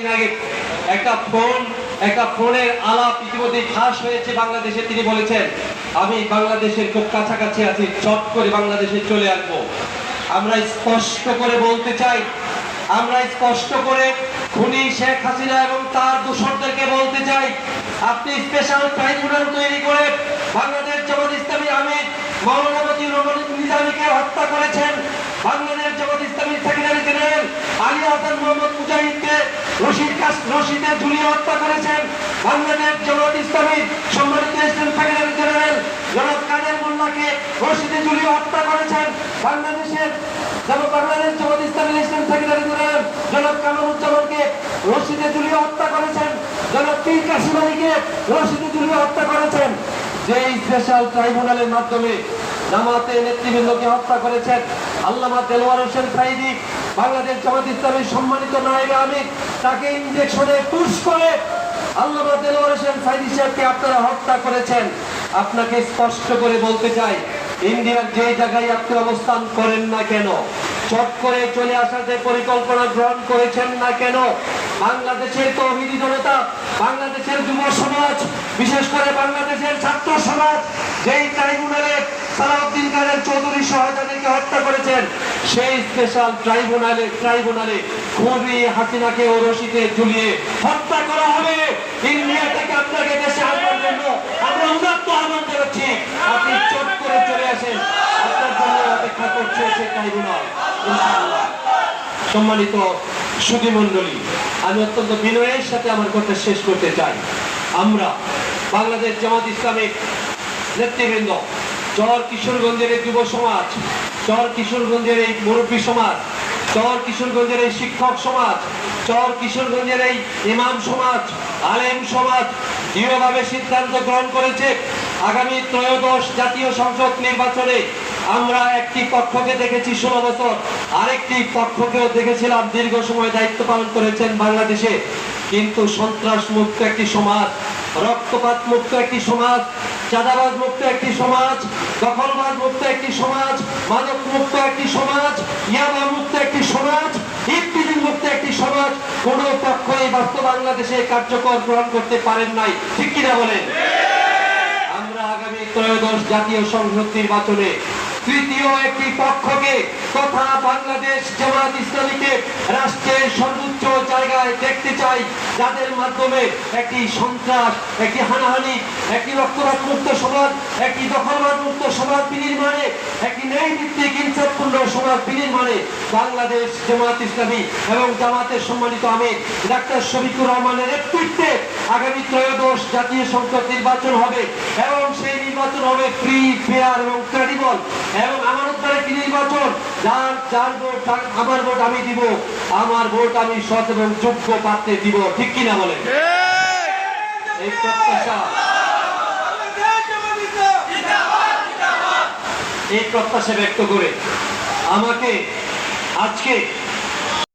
কয়েকদিন আগে একটা ফোনের আলাপ ইতিমধ্যে ফাঁস হয়েছে বাংলাদেশে। তিনি বলেছেন, আমি বাংলাদেশের খুব কাছাকাছি আছি, চট করে বাংলাদেশে চলে আসবো। আমরা স্পষ্ট করে বলতে চাই, আমরা স্পষ্ট করে খুনি শেখ হাসিনা এবং তার দূষরদেরকে বলতে চাই, আপনি স্পেশাল ট্রাইব্যুনাল তৈরি করে বাংলাদেশ জামাত ইসলামী আমির মাওলানা মতিউর রহমান নিজামীকে হত্যা করেছেন। বাংলাদেশ জামাত ইসলামীর সেক্রেটারি জেনারেল আলী হাসান মোহাম্মদ মুজাহিদকে রশিদে ঝুলিয়ে হত্যা করেছেন। বাংলাদেশ জামাত ইসলামীর সম্মানিত সেক্রেটারি জেনারেল জনাব কাদের মোল্লাকে রশিদে ঝুলিয়ে হত্যা করেছেন। বাংলাদেশ জামাত ইসলামীর সেক্রেটারি জেনারেল জনাব কামরুজ্জামানকে রশিদে ঝুলিয়ে হত্যা করেছেন। জনাব পীর কাসিম আলীকে রশিদে ঝুলিয়ে হত্যা করেছেন। যে স্পেশাল ট্রাইব্যুনালের মাধ্যমে জামাতের নেতৃবৃন্দকে হত্যা করেছেন আল্লামা দেলোয়ার হোসেন সাঈদী, বাংলাদেশ জামাত ইসলামীর সম্মানিত নায়েবে আমির, তাকে ইনজেকশনে পুশ করে আল্লামা দেলোয়ার হোসেন সাঈদী সাহেবকে আপনারা হত্যা করেছেন। আপনাকে স্পষ্ট করে বলতে চাই, ইন্ডিয়ার যে জায়গায় আপনি অবস্থান করেন না কেন, চট করে চলে আসার যে পরিকল্পনা গ্রহণ করেছেন না কেন, বাংলাদেশের তৌহিদি জনতা, বাংলাদেশের যুব সমাজ, বিশেষ করে বাংলাদেশের ছাত্র সমাজ যেই ট্রাইব্যুনালে সালাউদ্দিন কাদের চৌধুরী সহ যাদেরকে হত্যা করেছেন, সেই স্পেশাল ট্রাইব্যুনালে খুনি হাসিনাকে ও রশিদে ঝুলিয়ে হত্যা করা হবে। ইন্ডিয়া থেকে আপনাকে দেশে আনবার জন্য আমরা উদাত্ত আহ্বান জানাচ্ছি, আপনি চট করে চলে আসেন, আপনার জন্য অপেক্ষা করছে সেই ট্রাইব্যুনাল ইনশাআল্লাহ। সম্মানিত সুধী মণ্ডলী, আমি অত্যন্ত বিনয়ের সাথে আমার কথা শেষ করতে চাই। আমরা বাংলাদেশ জামাত ইসলামের নেতৃবৃন্দ, চর কিশোরগঞ্জের এই যুব সমাজ, চর কিশোরগঞ্জের এই মুরব্বী সমাজ, চর কিশোরগঞ্জের এই শিক্ষক সমাজ, চর কিশোরগঞ্জের এই ইমাম সমাজ, আলেম সমাজ দৃঢ়ভাবে সিদ্ধান্ত গ্রহণ করেছে, আগামী ত্রয়োদশ জাতীয় সংসদ নির্বাচনে আমরা একটি পক্ষকে দেখেছি 16 বছর, আরেকটি পক্ষকেও দেখেছিলাম দীর্ঘ সময় দায়িত্ব পালন করেছেন বাংলাদেশে, কিন্তু সন্ত্রাস মুক্ত একটি সমাজ, রক্তপাত মুক্ত একটি সমাজ, চাঁদাবাজ মুক্ত একটি সমাজ, দখলবাজ মুক্ত একটি সমাজ, মাদক মুক্ত একটি সমাজ, ইয়াবা মুক্ত একটি সমাজ, ইফতিজিং মুক্ত একটি সমাজ কোন পক্ষই বাস্তব বাংলাদেশে কার্যকর গ্রহণ করতে পারেন নাই, ঠিক কিনা বলেন? আমরা আগামী ত্রয়োদশ জাতীয় সংসদ নির্বাচনে তৃতীয় একটি পক্ষকে তথা বাংলাদেশ জামাত ইসলামীকে রাষ্ট্রের সর্বোচ্চ জায়গায় দেখতে চাই, যাদের মাধ্যমে একটি সন্ত্রাস, একটি হানাহানি, একটি রক্তপাত মুক্ত সমাজ, একটি দখলবাদ মুক্ত সমাজ বিনির্মাণে, একটি ন্যায়ভিত্তিক ইনসাফপূর্ণ সমাজ বিনির্মাণে বাংলাদেশ জামাত ইসলামী এবং জামাতের সম্মানিত আমির ডাক্তার শফিকুর রহমানের নেতৃত্বে আগামী ত্রয়োদশ জাতীয় সংসদ নির্বাচন হবে এবং সেই নির্বাচন হবে ফ্রি, ফেয়ার এবং ক্রেডিবল এবং আমানতদার একটি নির্বাচন। যার ভোট আমার ভোট আমি দিব, আমার ভোট আমি সৎ এবং যোগ্য পাত্রে দিব, ঠিক কিনা বলেন? এই প্রত্যাশা ব্যক্ত করে আমাকে আজকে